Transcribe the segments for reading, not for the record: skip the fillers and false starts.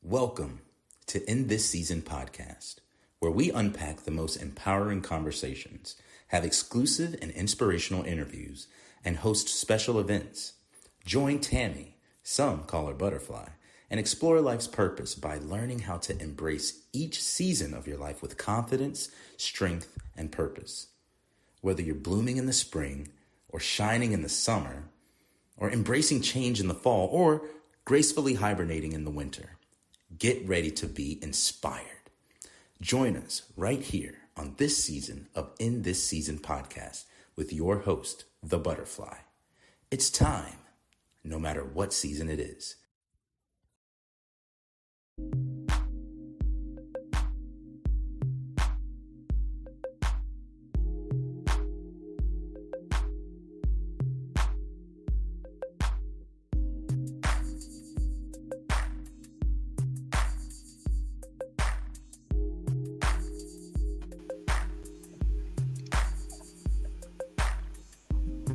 Welcome to In This Season podcast, where we unpack the most empowering conversations, have exclusive and inspirational interviews, and host special events. Join Tammy, some call her Butterfly, and explore life's purpose by learning how to embrace each season of your life with confidence, strength, and purpose. Whether you're blooming in the spring, or shining in the summer, or embracing change in the fall, or gracefully hibernating in the winter, get ready to be inspired. Join us right here on this season of In This Season podcast with your host, The Butterfly. It's time, no matter what season it is.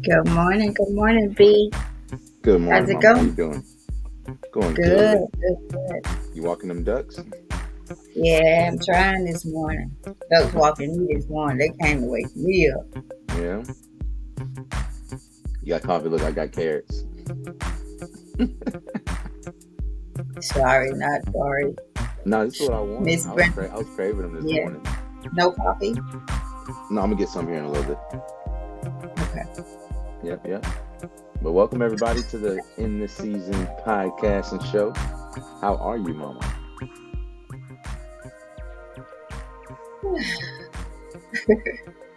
Good morning, B. Good morning, How's it Mama. How going? you doing? Going Good, good. good. You walking them ducks? Yeah, I'm trying this morning. Ducks walking me this morning. They came to wake me up. Yeah. You got coffee? Look, I got carrots. Sorry, not sorry. No, this is what I want. Miss I Brandon. was craving them this Yeah. morning. No coffee? No, I'm gonna get some here in a little bit. Okay. Yep. But welcome everybody to the In This Season podcast and show. How are you, Mama?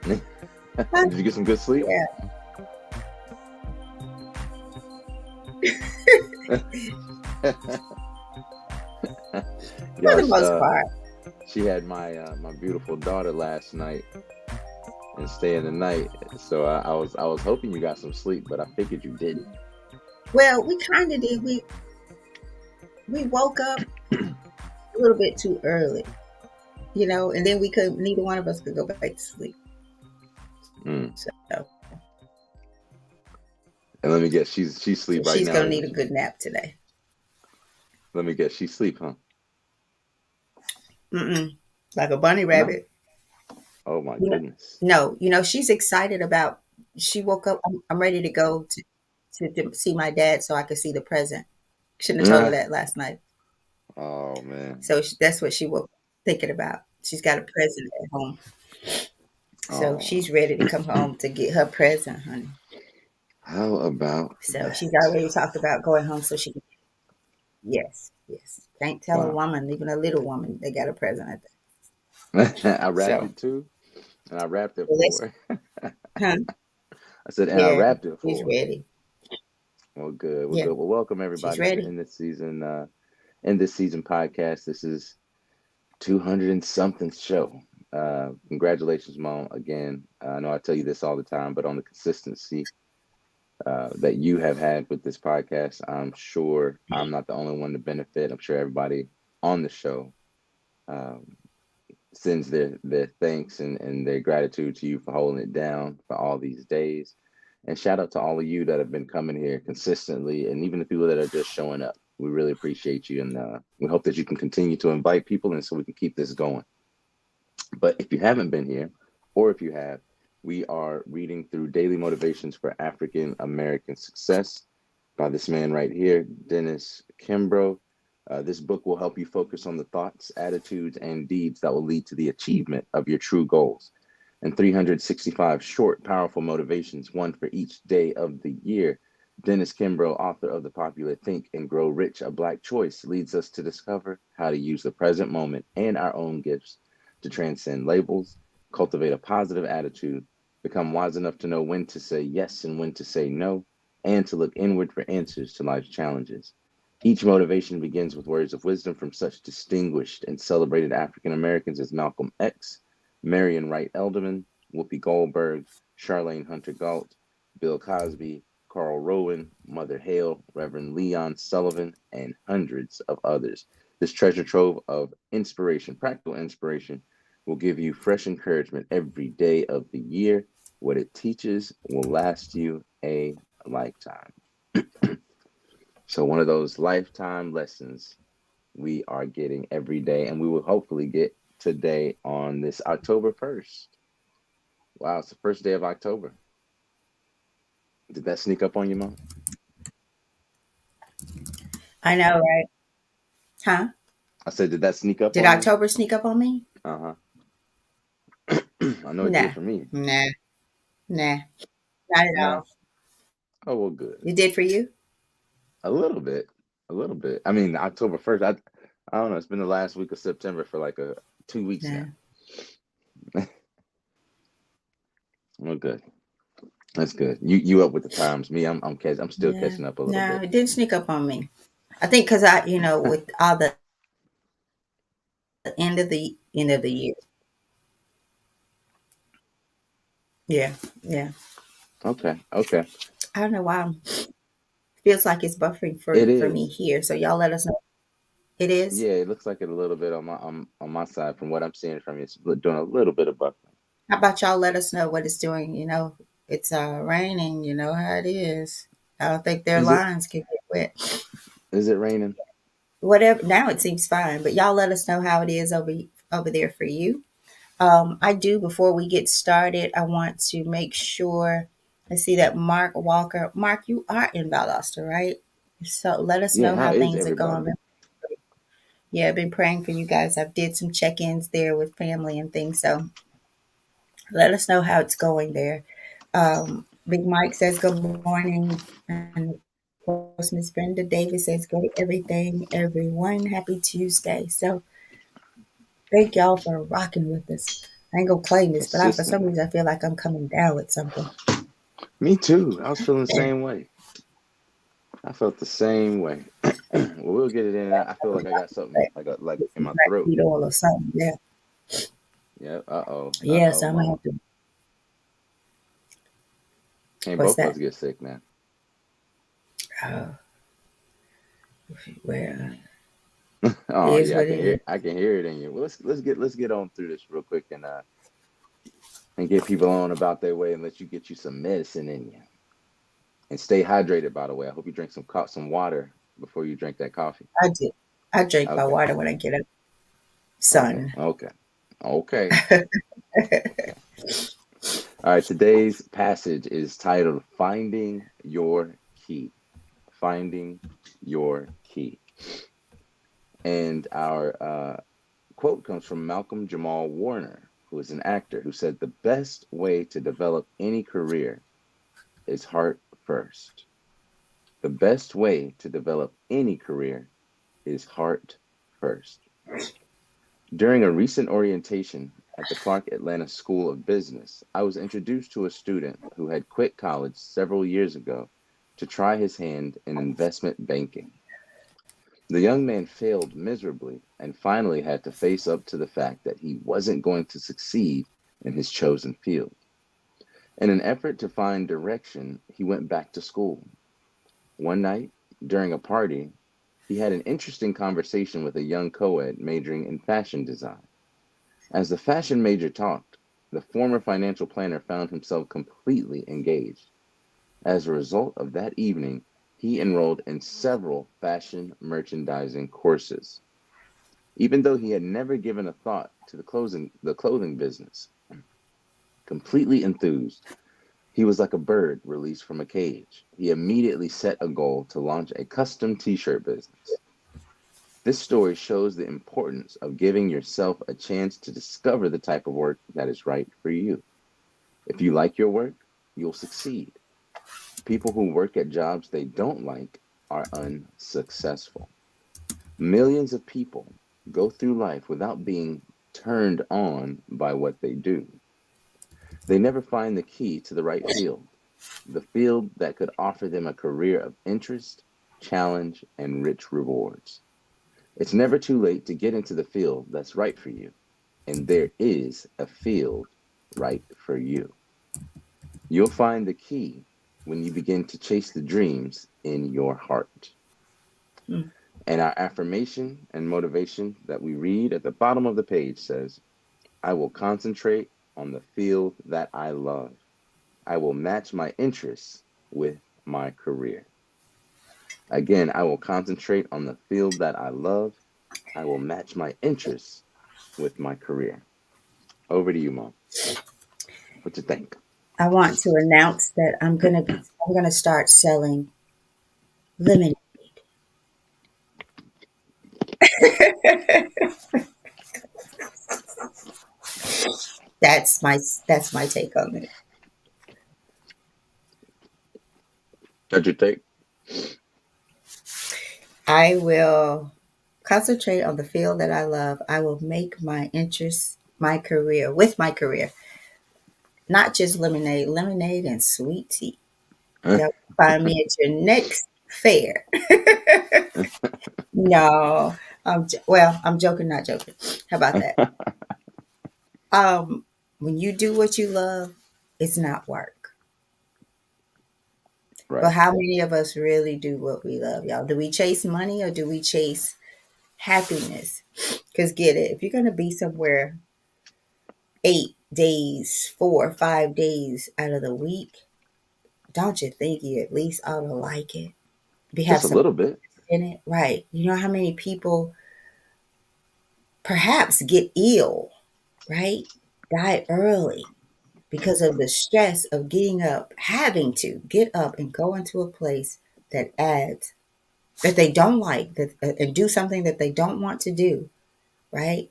Did you get some good sleep? Yeah. For the most part. She had my beautiful daughter last night and staying the night. So I was hoping you got some sleep, but I figured you didn't. Well, we kind of did. We woke up a little bit too early, and then neither one of us could go back to sleep. So And let me guess, she's asleep right now. she's gonna need a good nap today. Let me guess, she's asleep, huh? Like a bunny rabbit. Oh my goodness. No, she's excited about. She woke up. I'm ready to go to see my dad so I could see the present. Shouldn't have told her that last night. Oh man. So that's what she woke up thinking about. She's got a present at home, so she's ready to come home to get her present, honey. How about So that? she's already talked about going home so she can. Yes. Can't tell a Wow. woman, even a little woman, they got a present at that. I wrapped it too, and I wrapped it Well, for her. Huh? I said, and I wrapped it for She's her. ready. Well, good. Yeah. Well, welcome everybody She's ready. to In This Season podcast. This is 200 and something show. Congratulations, Mom. Again, I know I tell you this all the time, but on the consistency that you have had with this podcast, I'm sure I'm not the only one to benefit. I'm sure everybody on the show sends their thanks and their gratitude to you for holding it down for all these days. And shout out to all of you that have been coming here consistently, and even the people that are just showing up. We really appreciate you, and we hope that you can continue to invite people, and so we can keep this going. But if you haven't been here, or if you have, we are reading through Daily Motivations for African American Success by this man right here, Dennis Kimbro. This book will help you focus on the thoughts, attitudes, and deeds that will lead to the achievement of your true goals. And 365 short, powerful motivations, one for each day of the year. Dennis Kimbro, author of the popular Think and Grow Rich, A Black Choice, leads us to discover how to use the present moment and our own gifts to transcend labels, cultivate a positive attitude, become wise enough to know when to say yes and when to say no, and to look inward for answers to life's challenges. Each motivation begins with words of wisdom from such distinguished and celebrated African Americans as Malcolm X, Marion Wright Elderman, Whoopi Goldberg, Charlene Hunter Galt, Bill Cosby, Carl Rowan, Mother Hale, Reverend Leon Sullivan, and hundreds of others. This treasure trove of inspiration, practical inspiration, will give you fresh encouragement every day of the year. What it teaches will last you a lifetime. So one of those lifetime lessons we are getting every day, and we will hopefully get today on this October 1st. Wow, it's the first day of October. Did that sneak up on you, Mom? I know, right? Huh? I said, did that sneak up Did on you? October sneak up on me? Uh-huh. I know it did Nah, for me. nah, nah, not at No? all. Oh, well, good. It did for you? A little bit. A little bit. I mean, October 1st, I don't know. It's been the last week of September for like 2 weeks now. Nah, Well, good. That's good. You up with the times. Me, I'm still nah, catching up a little no, bit. it didn't sneak up on me. I think because with all the end of the year. Yeah, yeah. Okay, okay. I don't know why. Feels like it's buffering It for me is. here. So y'all let us know. It is. Yeah, it looks like it a little bit on my side from what I'm seeing from you. It's doing a little bit of buffering. How about y'all let us know what it's doing? It's raining. You know how it is. I don't think their Is it lines can get wet. is it raining? Whatever. Now it seems fine, but y'all let us know how it is over there for you. I do before we get started. I want to make sure. I see that Mark Walker. Mark, you are in Valdosta, right? So let us Yeah, know how how is things are everybody? going. Yeah, I've been praying for you guys. I've did some check-ins there with family and things. So let us know how it's going there. Big Mike says good morning. And of course, Miss Brenda Davis says good everything, everyone. Happy Tuesday. So thank y'all for rocking with us. I ain't gonna claim this, but for some Consistently. reason I feel like I'm coming down with something. Me too. I was feeling the And same way. I felt the same way. Well, we'll get it in. I feel like I got something like get in some my black throat. seed oil or something. Yeah. Yeah. Uh-oh. Yes, Uh-oh, I'm gonna mama. have to. Can't What's both of us that? get sick now. Uh, well, it Oh is yeah, what it is. I can hear it in you. Well, let's get on through this real quick and get people on about their way and let you get you some medicine in you. And stay hydrated, by the way. I hope you drink some water before you drink that coffee. I do. I drink my Okay. water when I get up. Okay. Sun. Okay. Okay. Okay. All right. Today's passage is titled Finding Your Key. Finding Your Key. And our quote comes from Malcolm Jamal Warner, who is an actor, who said, "The best way to develop any career is heart first." The best way to develop any career is heart first. During a recent orientation at the Clark Atlanta School of Business, I was introduced to a student who had quit college several years ago to try his hand in investment banking. The young man failed miserably and finally had to face up to the fact that he wasn't going to succeed in his chosen field. In an effort to find direction, he went back to school. One night, during a party, he had an interesting conversation with a young co-ed majoring in fashion design. As the fashion major talked, the former financial planner found himself completely engaged. As a result of that evening, he enrolled in several fashion merchandising courses. Even though he had never given a thought to the clothing business, completely enthused, he was like a bird released from a cage. He immediately set a goal to launch a custom t-shirt business. This story shows the importance of giving yourself a chance to discover the type of work that is right for you. If you like your work, you'll succeed. People who work at jobs they don't like are unsuccessful. Millions of people go through life without being turned on by what they do. They never find the key to the right field, the field that could offer them a career of interest, challenge, and rich rewards. It's never too late to get into the field that's right for you, and there is a field right for you. You'll find the key when you begin to chase the dreams in your heart. Hmm. And our affirmation and motivation that we read at the bottom of the page says, I will concentrate on the field that I love. I will match my interests with my career. Again, I will concentrate on the field that I love. I will match my interests with my career. Over to you, Mom. What you think? I want to announce that I'm gonna start selling lemonade. that's my that's my take on it. What you take? I will concentrate on the field that I love. I will make my interest my career with my career, not just lemonade and sweet tea. You'll find me at your next fair. No, well, I'm joking, not joking. How about that? Um, when you do what you love, it's not work. But Right. how many of us really do what we love, y'all? Do we chase money or do we chase happiness? Because get it, if you're gonna be somewhere 8 days, 4 or 5 days out of the week, don't you think you at least ought to like it? Be have Just a some little bit. in it, right? You know how many people perhaps get ill, right? Die early because of the stress of getting up, having to get up and go into a place that adds that they don't like that and do something that they don't want to do, right?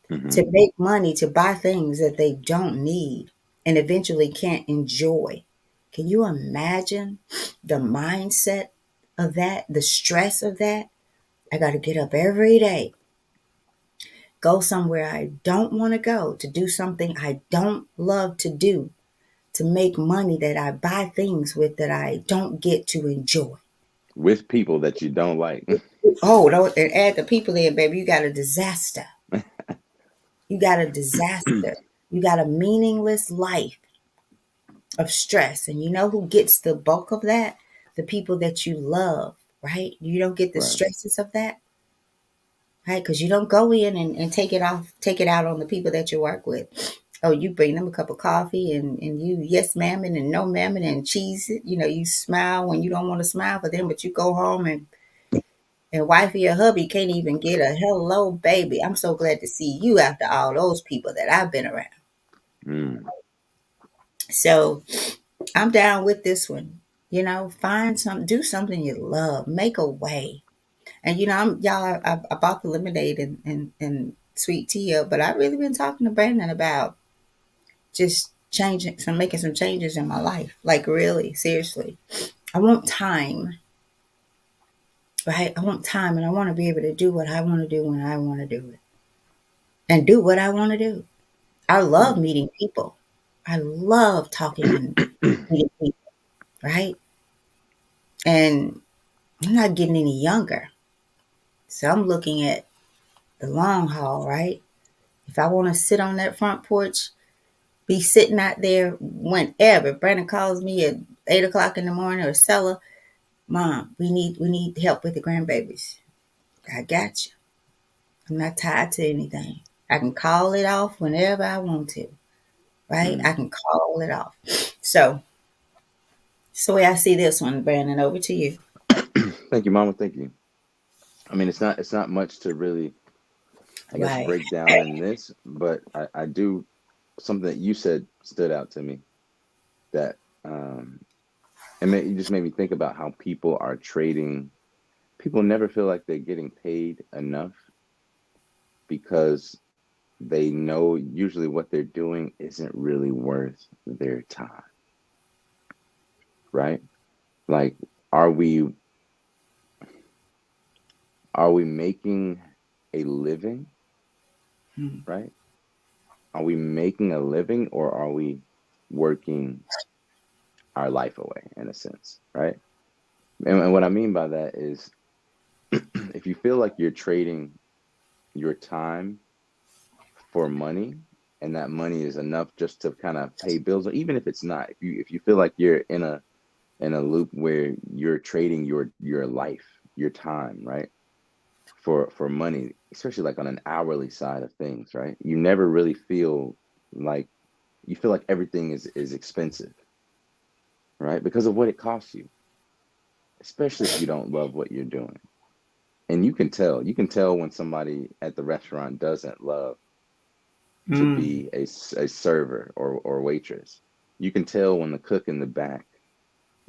Hmm. To make money to buy things that they don't need and eventually can't enjoy. Can you imagine the mindset of that, the stress of that? I got to get up every day, go somewhere I don't want to go, to do something I don't love to do, to make money that I buy things with that I don't get to enjoy. With people that you don't like. Oh, don't and add the people in, baby. You got a disaster. You got a disaster. You got a meaningless life of stress. And you know who gets the bulk of that? The people that you love, right? You don't get the Right. stresses of that, right? Because you don't go in and take it out on the people that you work with. Oh, you bring them a cup of coffee and you yes ma'am and no ma'am and cheese it. You know, you smile when you don't want to smile for them, but you go home and wifey or hubby can't even get a hello baby. I'm so glad to see you after all those people that I've been around. Mm. So I'm down with this one. You know, do something you love, make a way. And you know, I bought the lemonade and sweet tea up, but I really been talking to Brandon about just making some changes in my life. Like really, seriously. I want time, right? I want time and I want to be able to do what I want to do when I want to do it. And do what I want to do. I love Right. meeting people. I love talking and meeting people, right? And I'm not getting any younger. So I'm looking at the long haul, right? If I want to sit on that front porch, be sitting out there whenever Brandon calls me at 8 o'clock in the morning or Stella, Mom, we need help with the grandbabies. I got you. I'm not tied to anything. I can call it off whenever I want to, right? I Mm. can call it off. So that's the way I see this one, Brandon. Over to you. Thank you, Mama. Thank you. I mean, it's not much to really, I guess, Right. break down in this, but I do something that you said stood out to me that you just made me think about how people are trading. People never feel like they're getting paid enough because they know usually what they're doing isn't really worth their time, right? Like, are we are we making a living, Hmm. right? Are we making a living or are we working our life away in a sense, right? And what I mean by that is if you feel like you're trading your time for money and that money is enough just to kind of pay bills, or even if it's not, if you feel like you're in a loop where you're trading your life, your time, right? For money, especially like on an hourly side of things, right? You never really feel like you feel like everything is expensive, right? Because of what it costs you, especially if you don't love what you're doing. And you can tell when somebody at the restaurant doesn't love to Mm. be a server or waitress. You can tell when the cook in the back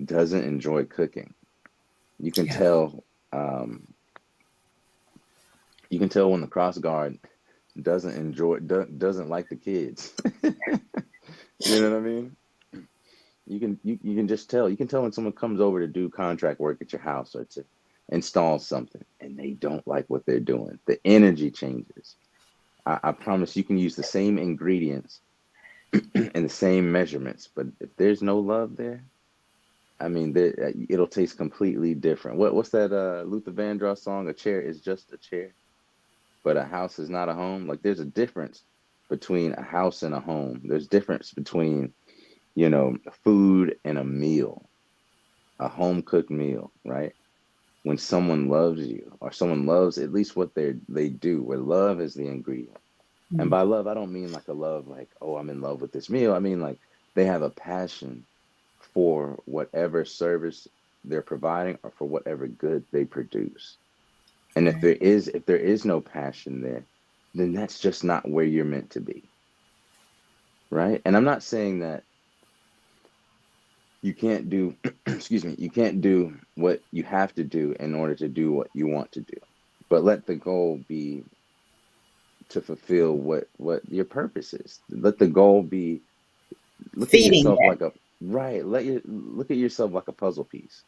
doesn't enjoy cooking. You can Yeah. tell um, you can tell when the cross guard doesn't like the kids. You know what I mean? You can just tell. You can tell when someone comes over to do contract work at your house or to install something and they don't like what they're doing. The energy changes. I promise you can use the same ingredients and the same measurements, but if there's no love there, I mean, it'll taste completely different. What's that Luther Vandross song? A chair is just a chair, but a house is not a home. Like there's a difference between a house and a home. There's difference between, food and a meal, a home cooked meal, right? When someone loves you or someone loves at least what they do, where love is the ingredient. And Mm. by love, I don't mean like a love like, oh, I'm in love with this meal. I mean like they have a passion for whatever service they're providing or for whatever good they produce. And Right. if there is no passion there, then that's just not where you're meant to be, right? And I'm not saying that you can't do excuse me, you can't do what you have to do in order to do what you want to do. But let the goal be to fulfill what your purpose is. Let the goal be look at Feeding yourself that. like a right, look at yourself like a puzzle piece,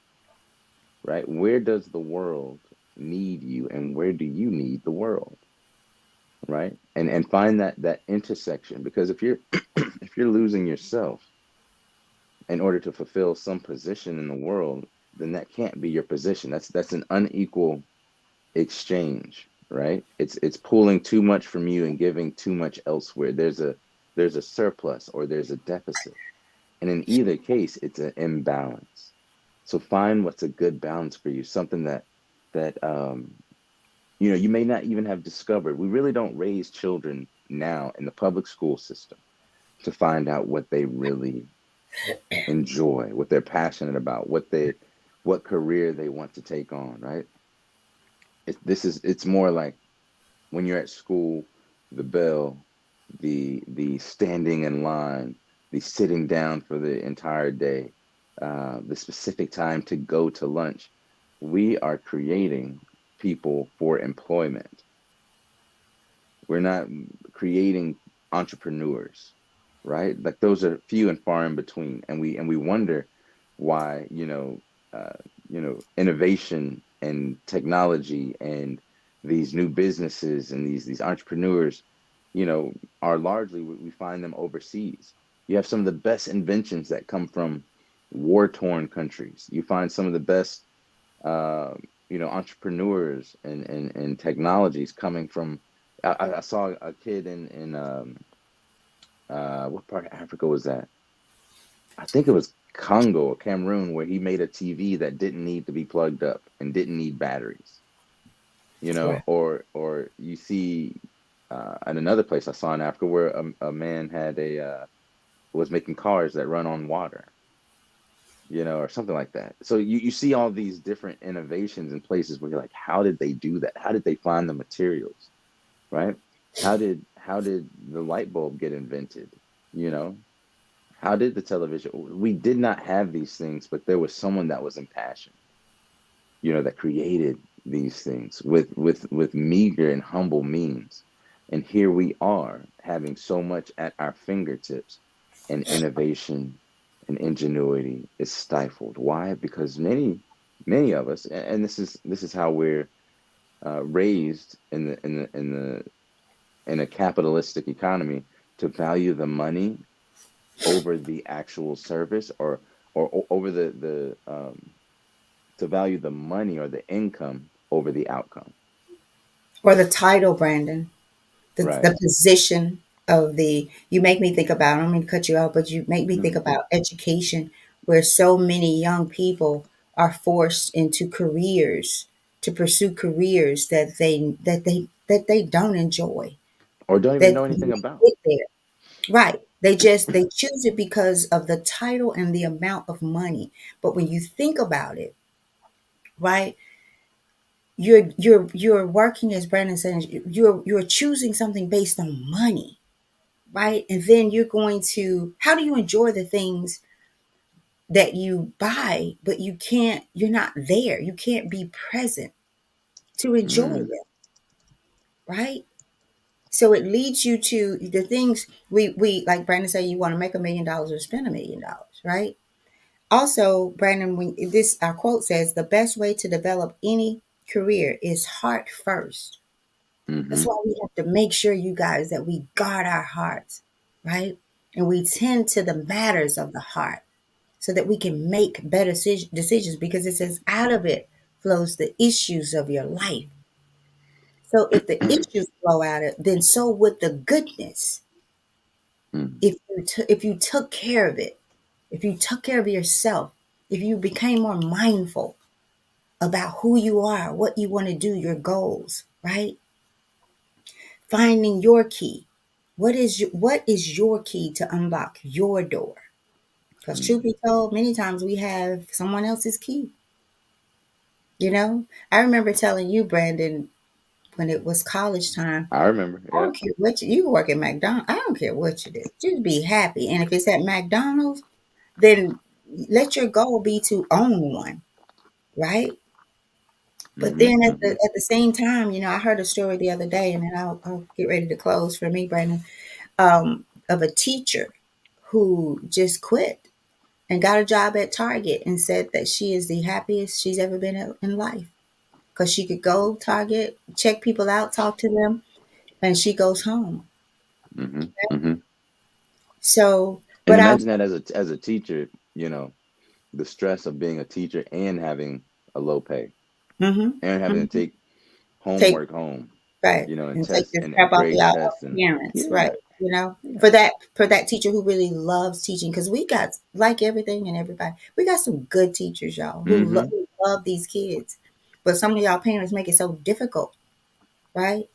right? Where does the world need you and where do you need the world, right? And find that intersection because if you're if you're losing yourself in order to fulfill some position in the world, then that can't be your position. That's an unequal exchange, right? It's pulling too much from you and giving too much elsewhere. There's a surplus or there's a deficit. And in either case, it's an imbalance. So find what's a good balance for you, something that you may not even have discovered. We really don't raise children now in the public school system to find out what they really enjoy, what they're passionate about, what career they want to take on, right? It's more like when you're at school, the bell, the standing in line, the sitting down for the entire day, the specific time to go to lunch. We are creating people for employment. We're not creating entrepreneurs, right? Like those are few and far in between, and we wonder why innovation and technology and these new businesses and these entrepreneurs, are largely we find them overseas. You have some of the best inventions that come from war torn countries. You find some of the best uh, entrepreneurs and technologies coming from. I saw a kid in what part of Africa was that? I think it was Congo or Cameroon, where he made a TV that didn't need to be plugged up and didn't need batteries. Right. Or you see in another place I saw in Africa where a man had a was making cars that run on water, or something like that. So you see all these different innovations in places where you're like, how did they do that? How did they find the materials, right? How did the light bulb get invented? You know, how did the television? We did not have these things, but there was someone that was impassioned, that created these things with meager and humble means. And here we are having so much at our fingertips, and innovation and ingenuity is stifled. Why? Because many of us, and this is how we're raised in a capitalistic economy, to value the money over the actual service, or over the to value the money or the income over the outcome. Or the title, Brandon. The Right. position of the, you make me think about, I don't mean to cut you out, but you make me think Mhm. about education, where so many young people are forced into careers, to pursue careers that they don't enjoy, Or don't even that know they anything may about. get there. Right. They choose it because of the title and the amount of money. But when you think about it, right, you're working, as Brandon said, you're choosing something based on money, right? And then you're going to, how do you enjoy the things that you buy, but you're not there. You can't be present to enjoy Mm, them, right? So it leads you to the things we like Brandon said, you want to make $1 million or spend $1 million, right? Also, Brandon, when this our quote says the best way to develop any career is heart first. That's mm-hmm, why we have to make sure, you guys, that we guard our hearts, right? And we tend to the matters of the heart so that we can make better decisions, because it says out of it flows the issues of your life. So if the issues flow out of it, then so would the goodness. mm, If you took care of it, if you took care of yourself, if you became more mindful about who you are, what you want to do, your goals, right? Finding your key. What is your key to unlock your door? Because mm. truth be told, many times we have someone else's key. You know, I remember telling you, Brandon, when it was college time, I remember. I Yeah. don't care what you work at McDonald's. I don't care what you do. Just be happy. And if it's at McDonald's, then let your goal be to own one, right? But Mm-hmm, then at the mm-hmm, at the same time, I heard a story the other day, and then I'll get ready to close for me, Brandon, of a teacher who just quit and got a job at Target and said that she is the happiest she's ever been in life, because she could go Target, check people out, talk to them, and she goes home. mm-hmm, mm-hmm. So, And but I, imagine that as a teacher, the stress of being a teacher and having a low pay mm-hmm, and having to mm-hmm. take Take homework home, right and and take tests this and crap off grade y'all tests and parents, right? yeah, yeah. For that teacher who really loves teaching, because we got, like everything and everybody, we got some good teachers, y'all, Mm-hmm. who love these kids, but some of y'all parents make it so difficult, right?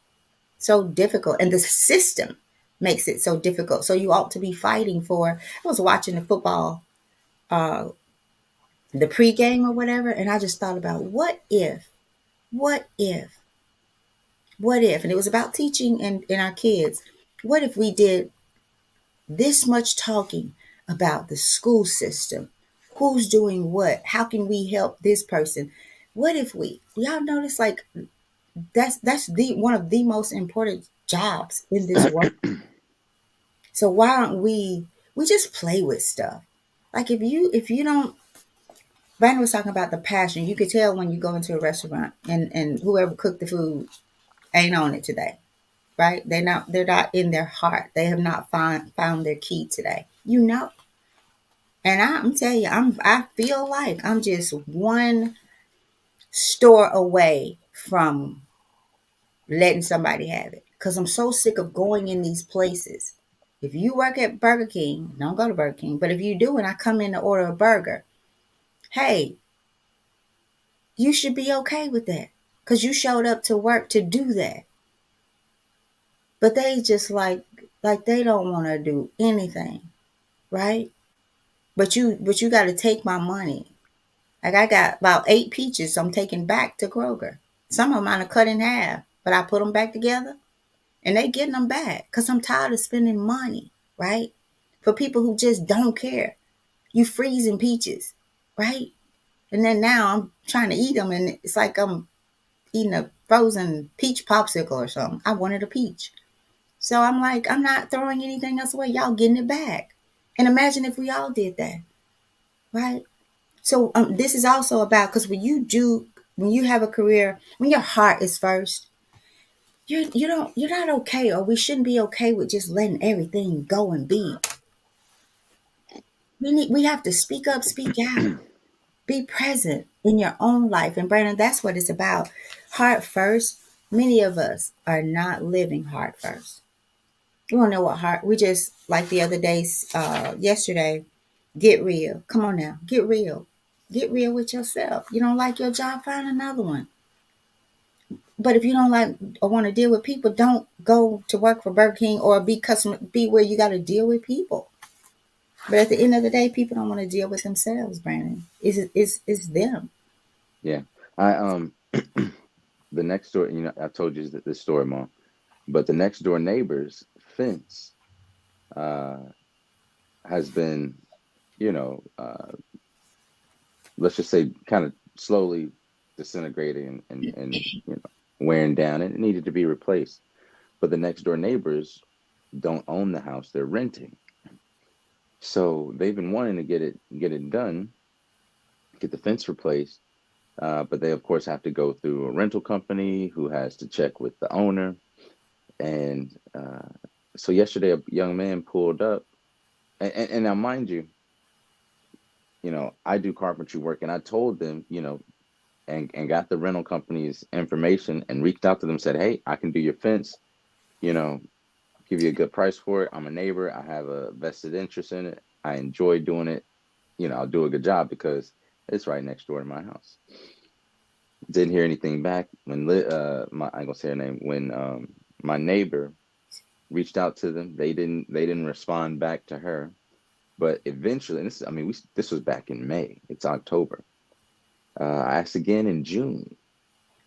So difficult, and the system makes it so difficult. So you ought to be fighting for. I was watching the football, uh, the pregame or whatever, and I just thought about what if, what if, and it was about teaching and our kids. What if we did this much talking about the school system? Who's doing what? How can we help this person? What if y'all notice, like, that's the one of the most important jobs in this world. So why don't we just play with stuff? Like, if you don't, Brandon was talking about the passion. You could tell when you go into a restaurant and whoever cooked the food ain't on it today, right? They're not in their heart. They have not found their key today. And I'm telling you, I feel like I'm just one store away from letting somebody have it, because I'm so sick of going in these places. If you work at Burger King, don't go to Burger King. But if you do, and I come in to order a burger, hey, you should be okay with that, because you showed up to work to do that. But they just like they don't want to do anything, right? But you got to take my money. Like, I got about 8 peaches I'm taking back to Kroger. Some of them I cut in half, but I put them back together, and they getting them back because I'm tired of spending money, right? For people who just don't care. You freezing peaches, right? And then now I'm trying to eat them, and it's like I'm eating a frozen peach popsicle or something. I wanted a peach. So I'm like, I'm not throwing anything else away. Y'all getting it back. And imagine if we all did that, right? So this is also about, because when you have a career, when your heart is first, you're not okay, or we shouldn't be okay with just letting everything go and be. We have to speak up, speak out, be present in your own life. And Brandon, that's what it's about. Heart first. Many of us are not living heart first. We don't know what heart. We just, like the other day, yesterday, get real. Come on now, get real. Get real with yourself. You don't like your job, find another one. But if you don't like or want to deal with people, don't go to work for Burger King or be where you got to deal with people. But at the end of the day, people don't want to deal with themselves, Brandon. It's them. Yeah. I the next door, I told you this story, Mom, but the next door neighbor's fence uh, has been, you know, let's just say kind of slowly disintegrating and wearing down, and it needed to be replaced. But the next door neighbors don't own the house; they're renting. So they've been wanting to get it done, get the fence replaced. But they of course have to go through a rental company who has to check with the owner. And so yesterday, a young man pulled up, and now mind you, I do carpentry work, and I told them, and got the rental company's information and reached out to them, said, hey, I can do your fence, you know, give you a good price for it. I'm a neighbor. I have a vested interest in it. I enjoy doing it. I'll do a good job because it's right next door to my house. Didn't hear anything back when I ain't gonna say her name. When my neighbor reached out to them, they didn't respond back to her. But eventually, and this was back in May. It's October. I asked again in June,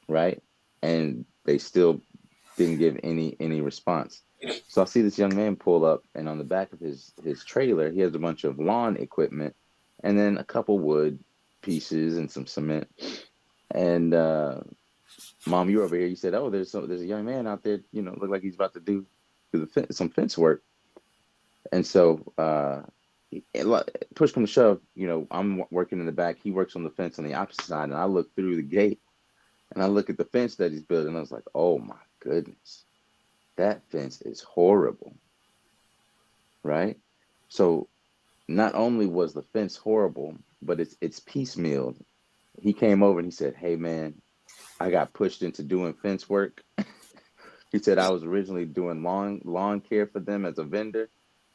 right? And they still didn't give any response. So I see this young man pull up, and on the back of his trailer, he has a bunch of lawn equipment, and then a couple wood pieces and some cement. And Mom, you were over here. You said, "Oh, there's a young man out there. Look like he's about to do some fence work." And so, push come to shove, I'm working in the back. He works on the fence on the opposite side, and I look through the gate, and I look at the fence that he's building. And I was like, "Oh my goodness, that fence is horrible." Right? So not only was the fence horrible, but it's piecemealed. He came over and he said, "Hey man, I got pushed into doing fence work." He said I was originally doing lawn care for them as a vendor,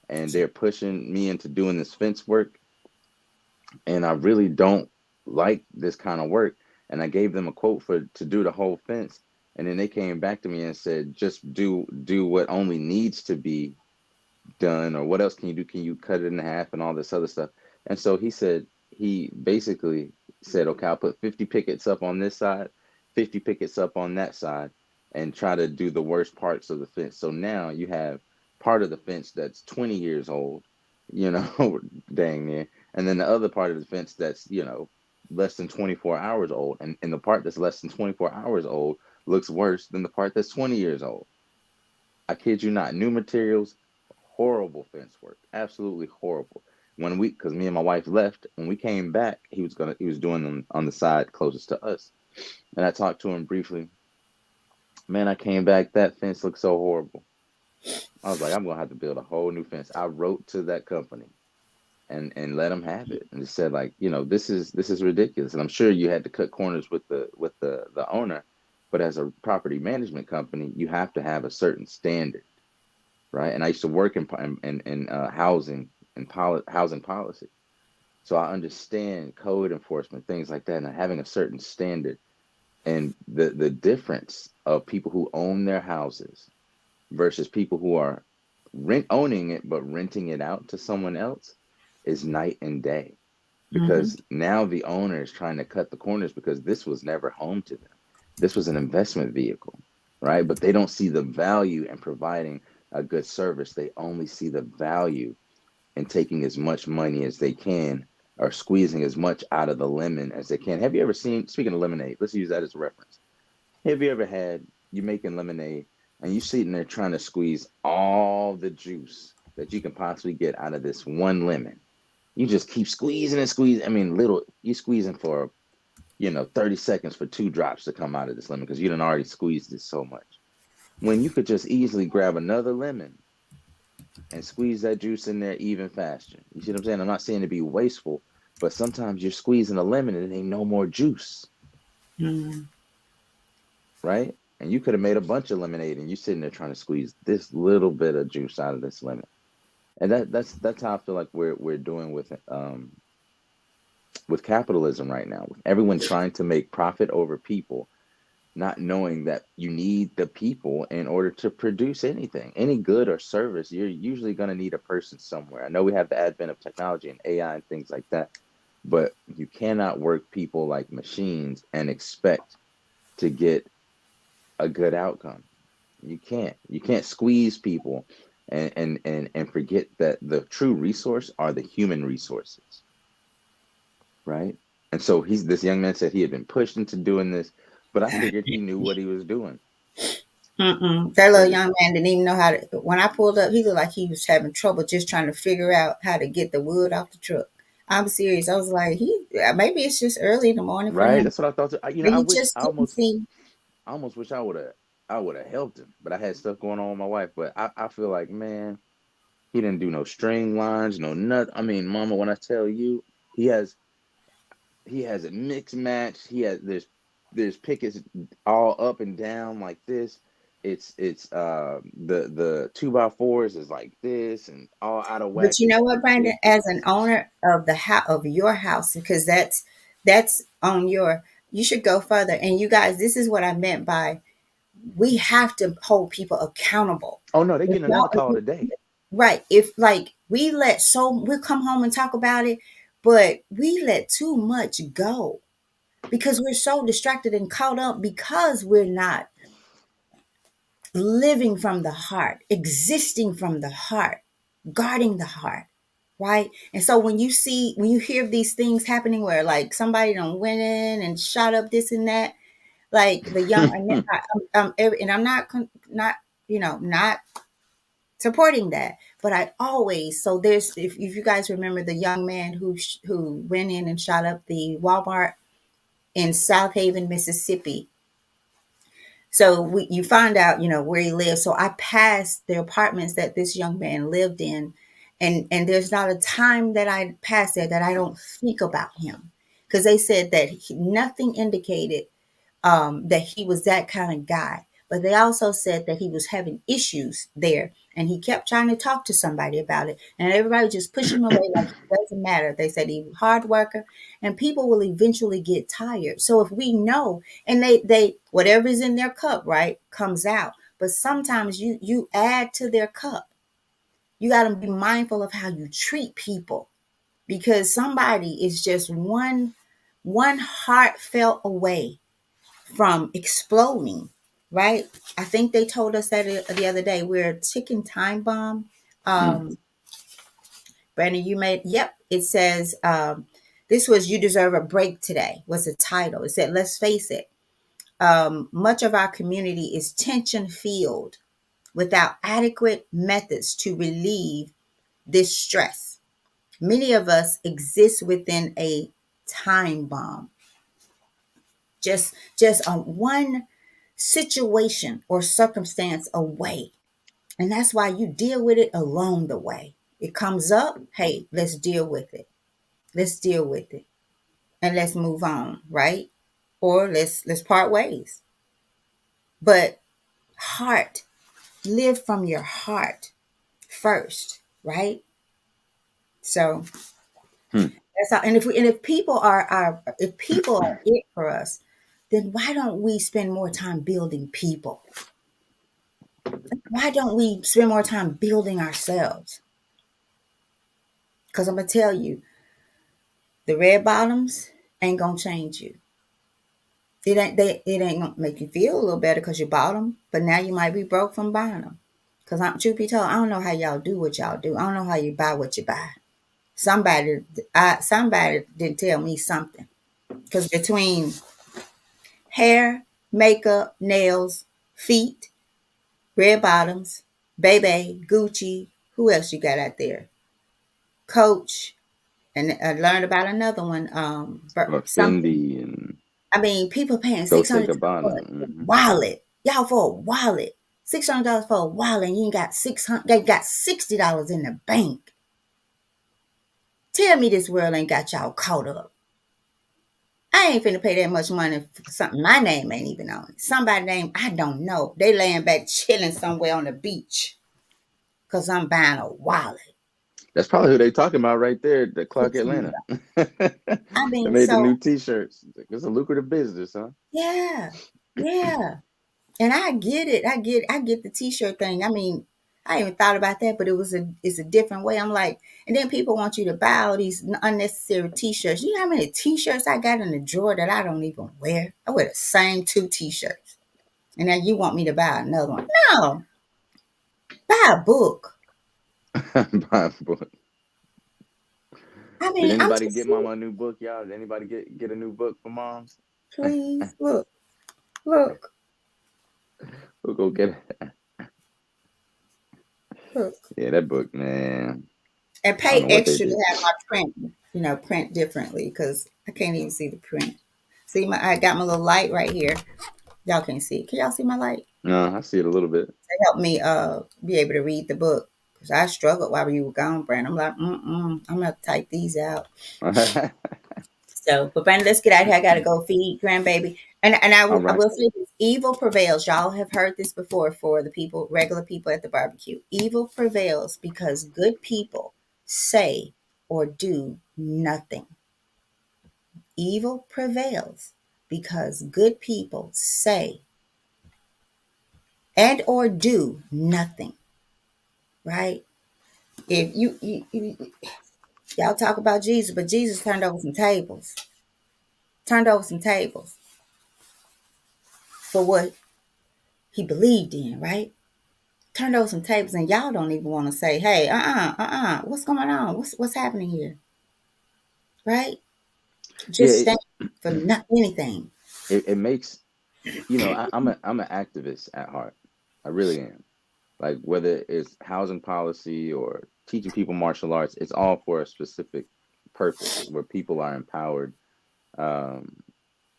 and they're pushing me into doing this fence work, and I really don't like this kind of work. And I gave them a quote to do the whole fence, and then they came back to me and said, just do what only needs to be done, or what else can you do? Can you cut it in half and all this other stuff? And so he basically said, okay, I'll put 50 pickets up on this side, 50 pickets up on that side, and try to do the worst parts of the fence. So now you have part of the fence that's 20 years old, dang near, and then the other part of the fence that's, less than 24 hours old. And the part that's less than 24 hours old looks worse than the part that's 20 years old. I kid you not. New materials, horrible fence work, absolutely horrible. Because me and my wife left, when we came back, he was doing them on the side closest to us, and I talked to him briefly. Man, I came back, that fence looked so horrible. I was like, I'm gonna have to build a whole new fence. I wrote to that company and let them have it, and just said, like, this is ridiculous. And I'm sure you had to cut corners with the owner, but as a property management company, you have to have a certain standard, right? And I used to work in housing and housing policy, so I understand code enforcement, things like that, and having a certain standard. And the difference of people who own their houses versus people who are owning it but renting it out to someone else is night and day. Because now the owner is trying to cut the corners, because this was never home to them. This was an investment vehicle, right? But they don't see the value in providing a good service. They only see the value in taking as much money as they can, or squeezing as much out of the lemon as they can. Have you ever seen, speaking of lemonade, let's use that as a reference. Have you ever you making lemonade and you sitting there trying to squeeze all the juice that you can possibly get out of this one lemon? You just keep squeezing and squeezing. You squeezing for, 30 seconds for 2 drops to come out of this lemon, because you done already squeezed it so much. When you could just easily grab another lemon and squeeze that juice in there even faster. You see what I'm saying? I'm not saying to be wasteful, but sometimes you're squeezing a lemon and it ain't no more juice, right? And you could have made a bunch of lemonade, and you're sitting there trying to squeeze this little bit of juice out of this lemon. And that's how I feel like we're doing with capitalism right now. With everyone trying to make profit over people, not knowing that you need the people in order to produce anything, any good or service. You're usually going to need a person somewhere. I know we have the advent of technology and AI and things like that, but you cannot work people like machines and expect to get a good outcome. You can't squeeze people and forget that the true resource are the human resources, right? And so this young man said he had been pushed into doing this, but I figured he knew what he was doing. That little But young man didn't even know how to. When I pulled up, he looked like he was having trouble just trying to figure out how to get the wood off the truck. I'm serious. I was like, maybe it's just early in the morning for right, him. that's what I thought. You know, But he just couldn't see. I almost wish I would have helped him, but I had stuff going on with my wife. But I feel like, man, he didn't do no string lines, no nut. I mean, Mama, when I tell you, he has he has a mix match. He has there's pickets all up and down like this. It's the 2x4s is like this and all out of whack. But you know what, Brandon? As an Ridiculous. owner of the house of your house, because that's on your. You should go further. And you guys, this is what I meant by we have to hold people accountable. Oh no, they're If getting another y'all, call today. right? If like we'll come home and talk about it, but we let too much go because we're so distracted and caught up because we're not living from the heart, existing from the heart, guarding the heart, right? And so when you hear these things happening where like somebody done went in and shot up this and that, like the young, and I'm not not supporting that, but I always so there's if you guys remember the young man who went in and shot up the Walmart in South Haven, Mississippi. So you find out, where he lives. So I passed the apartments that this young man lived in, and there's not a time that I pass there that I don't think about him, because they said that nothing indicated that he was that kind of guy. But they also said that he was having issues there, and he kept trying to talk to somebody about it, and everybody just pushed him away like it doesn't matter. They said he was a hard worker, and people will eventually get tired. So if we know, and they whatever's in their cup, right, comes out. But sometimes you add to their cup. You got to be mindful of how you treat people, because somebody is just one heartfelt away from exploding, right? I think they told us that the other day. We're a ticking time bomb. Hmm. Brandon, you made, yep. It says, this was You Deserve a Break Today, was the title. It said, let's face it, much of our community is tension filled without adequate methods to relieve this stress. Many of us exist within a time bomb, just on one situation or circumstance away. And that's why you deal with it along the way. It comes up, hey, let's deal with it. Let's deal with it. And let's move on, right? Or let's part ways. But heart, live from your heart first, right? So Hmm. that's how. And if people are it for us, then why don't we spend more time building people? Why don't we spend more time building ourselves? Because I'm gonna tell you, the red bottoms ain't gonna change you. It ain't gonna make you feel a little better because you bought them, but now you might be broke from buying them. Because truth be told, I don't know how y'all do what y'all do. I don't know how you buy what you buy. Somebody did tell me something. Because between hair, makeup, nails, feet, red bottoms, baby, Gucci, who else you got out there? Coach, and I learned about another one. Something. Fendi and I mean, people paying Dolce $600 Gabbana. for a Hmm. wallet. Y'all for a wallet. $600 for a wallet, and you ain't got 600. They got $60 in the bank. Tell me this world ain't got y'all caught up. I ain't finna pay that much money for something my name ain't even on it. Somebody name I don't know. They laying back chilling somewhere on the beach because I'm buying a wallet. That's probably who they talking about right there, the Clark Atlanta. $600. I They mean, made the so new T-shirts. It's a lucrative business, huh? yeah, yeah. And I get it. I get the t-shirt thing. I mean, I even thought about that, but it's a different way. I'm like, and then people want you to buy all these unnecessary t-shirts. You know how many t-shirts I got in the drawer that I don't even wear? I wear the same two t-shirts. And now you want me to buy another one. No, buy a book. Buy a book. I Did mean, I'm anybody just get Mama a new book, y'all? Did anybody get a new book for moms? please look. Look. We'll go get it. Look. Yeah, that book, man. And I don't pay know what they extra to did. have my print, print differently because I can't even see the print. See, I got my little light right here. Y'all can't see it. Can y'all see my light? No, I see it a little bit. It helped me be able to read the book because I struggled while you were gone, Brandon. I'm like, I'm gonna have to type these out. So, but Brandon, let's get out here. I gotta go feed grandbaby. And All I right. will say this: evil prevails. Y'all have heard this before for the people, regular people at the barbecue. Evil prevails because good people say or do nothing. Evil prevails because good people say and or do nothing. Right? If y'all talk about Jesus, but Jesus turned over some tables. Turned over some tables for what he believed in, right? Turned over some tables, and y'all don't even want to say, "Hey, what's going on? What's happening here?" Right? Yeah, Just stand for not anything. it makes I'm an activist at heart. I really am. Like whether it's housing policy or teaching people martial arts, it's all for a specific purpose where people are empowered um,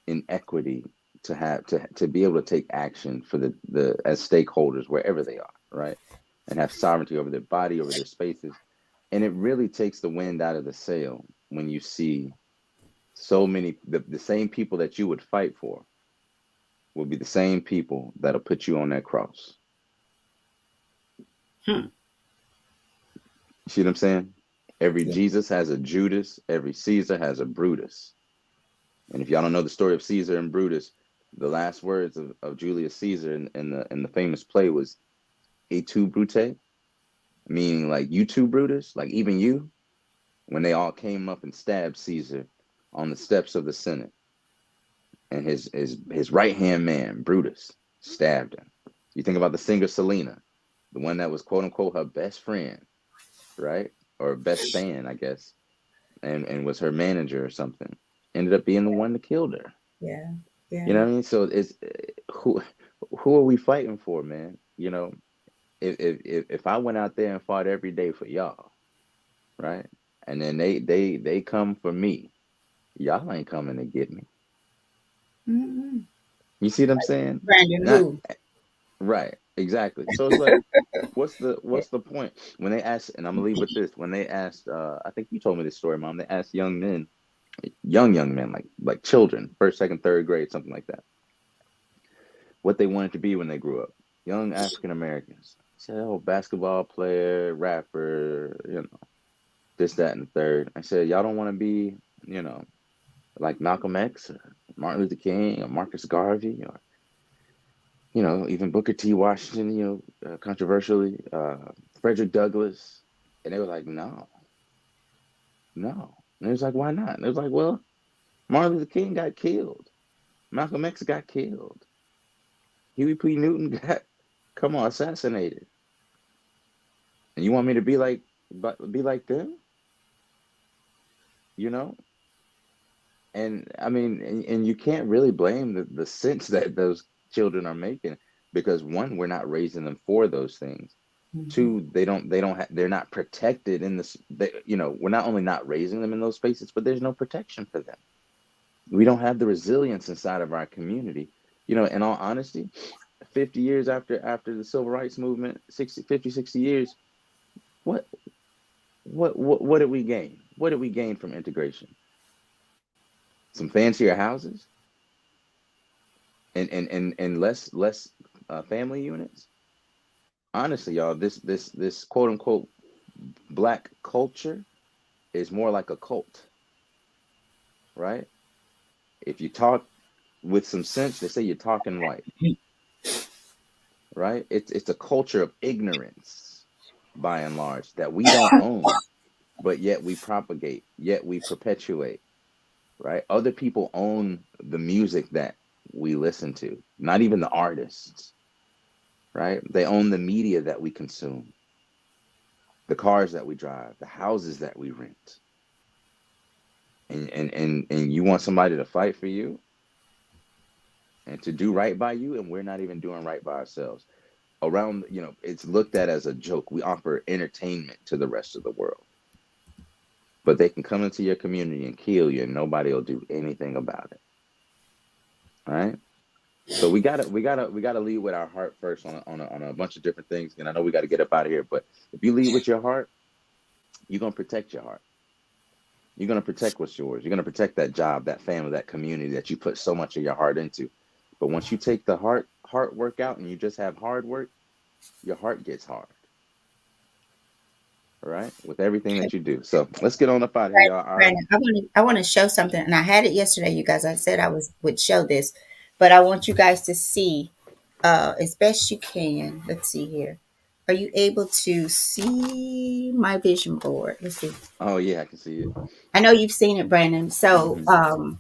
in equity to have to be able to take action for the as stakeholders wherever they are, right? And have sovereignty over their body, over their spaces. And it really takes the wind out of the sail when you see so many the same people that you would fight for will be the same people that'll put you on that cross. Hmm. You see what I'm saying? Every Yeah. Jesus has a Judas, every Caesar has a Brutus. And if y'all don't know the story of Caesar and Brutus, the last words of Julius Caesar in the famous play was "Et tu, Brute," meaning like you too, Brutus, like even you, when they all came up and stabbed Caesar on the steps of the Senate. And his right hand man, Brutus, stabbed him. You think about the singer Selena, the one that was quote unquote her best friend, right? Or best fan, I guess, and was her manager or something. Ended up being the one that killed her. Yeah. You Yeah. know what I mean? So it's who who are we fighting for, man? If I went out there and fought every day for y'all, right? And then they come for me, y'all ain't coming to get me. Mm-mm. You see what I'm saying? Brandon, Not who? right, exactly. So it's like, what's the point when they ask? And I'm gonna leave with this. When they asked, I think you told me this story, Mom. They asked young men, young men, like children, first, second, third grade, something like that, what they wanted to be when they grew up. Young African Americans said, "Oh, basketball player, rapper, this, that, and the third." I said, "Y'all don't want to be, you know, like Malcolm X or Martin Luther King or Marcus Garvey or even Booker T. Washington, controversially, Frederick Douglass." And they were like, "No, no." And it was like, "Why not?" And it was like, "Well, Martin Luther King got killed. Malcolm X got killed. Huey P. Newton got, come on, assassinated. And you want me to be like them, you know?" And I mean, and you can't really blame the sense that those children are making because one, we're not raising them for those things. Mm-hmm. Two, they're not protected in this. We're not only not raising them in those spaces, but there's no protection for them. We don't have the resilience inside of our community. In all honesty, 50 years after the civil rights movement, 60 years, what what did we gain? What did we gain from integration? Some fancier houses and less family units. Honestly, y'all, this quote unquote black culture is more like a cult, right? If you talk with some sense, they say you're talking white, right? It's a culture of ignorance, by and large, that we don't own, but yet we propagate, yet we perpetuate, right? Other people own the music that we listen to, not even the artists, right? They own the media that we consume, the cars that we drive, the houses that we rent. And you want somebody to fight for you and to do right by you, and we're not even doing right by ourselves. Around, it's looked at as a joke. We offer entertainment to the rest of the world, but they can come into your community and kill you, and nobody will do anything about it. All right. So we gotta lead with our heart first on a bunch of different things. And I know we got to get up out of here, but if you lead with your heart, you're gonna protect your heart. You're gonna protect what's yours. You're gonna protect that job, that family, that community that you put so much of your heart into. But once you take the heart work out and you just have hard work, your heart gets hard. All right, with everything that you do. So let's get on up out of here, y'all. All right. Brandon, I want to show something, and I had it yesterday, you guys. I said would show this, but I want you guys to see as best you can. Let's see here. Are you able to see my vision board? Let's see. Oh yeah, I can see it. I know you've seen it, Brandon. So, Mm-hmm.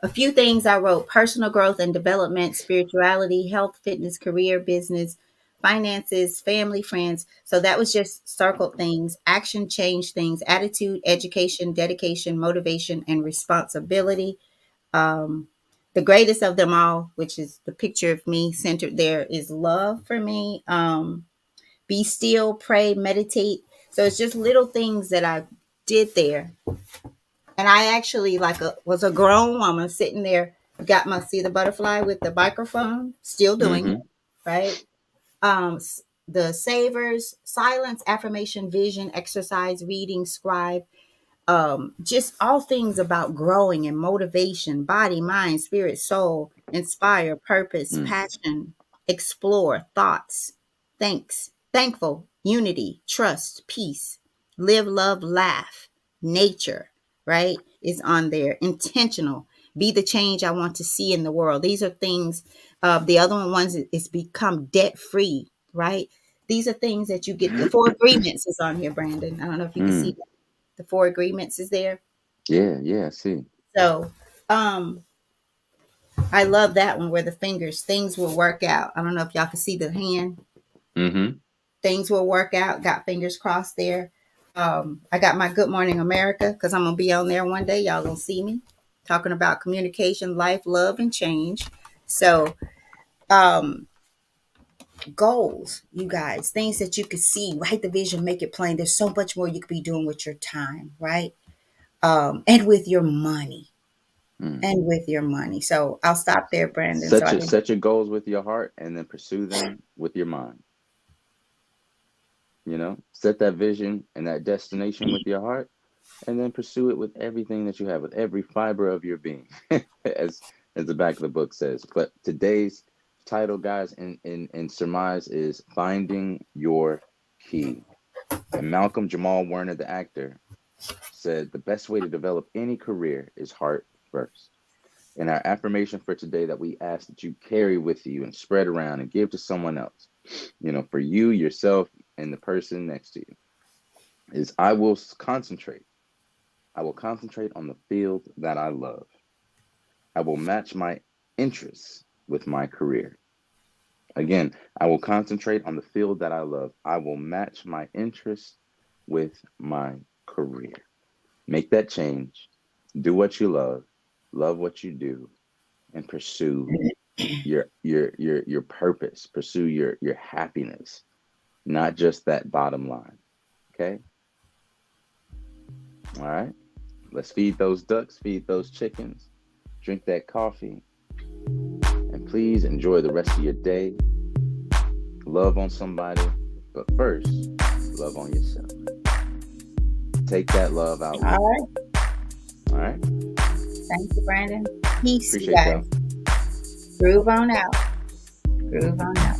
a few things I wrote: personal growth and development, spirituality, health, fitness, career, business, finances, family, friends. So that was just circled things: action, change things, attitude, education, dedication, motivation, and responsibility. Um, the greatest of them all, which is the picture of me centered there, is love for me. Be still, pray, meditate. So it's just little things that I did there. And I actually was a grown woman sitting there, got my see the butterfly with the microphone, still doing Mm-hmm. it, right? The savers, silence, affirmation, vision, exercise, reading, scribe, just all things about growing and motivation, body, mind, spirit, soul, inspire, purpose, Mm. passion, explore, thoughts, thankful, unity, trust, peace, live, love, laugh, nature, right? Is on there. Intentional, be the change I want to see in the world. These are things. The other ones is become debt free, right? These are things that you get. The 4 agreements is on here, Brandon. I don't know if you can see Mm. that. The 4 agreements is there. Yeah, I see. So, I love that one where the fingers, things will work out. I don't know if y'all can see the hand. Mm-hmm. Things will work out. Got fingers crossed there. I got my Good Morning America because I'm gonna be on there one day. Y'all gonna see me talking about communication, life, love, and change. So, goals, you guys, things that you could see, write the vision, make it plain. There's so much more you could be doing with your time, right? And with your money. Mm. And with your money. So I'll stop there, Brandon. Set your goals with your heart and then pursue them with your mind. Set that vision and that destination with your heart, and then pursue it with everything that you have, with every fiber of your being, as the back of the book says. But today's title, guys, in surmise is Finding Your Key. And Malcolm Jamal Warner, the actor, said the best way to develop any career is heart first. And our affirmation for today that we ask that you carry with you and spread around and give to someone else, for you, yourself, and the person next to you, is I will concentrate on the field that I love. I will match my interests with my career. Again, I will concentrate on the field that I love. I will match my interests with my career. Make that change. Do what you love what you do, and pursue your purpose. Pursue your happiness, not just that bottom line. Okay? All right. Let's feed those ducks, feed those chickens, drink that coffee, and please enjoy the rest of your day. Love on somebody, but first, love on yourself. Take that love out. All right. All right. Thank you, Brandon. Peace, Appreciate you guys. y'all. Groove on out. Groove on out.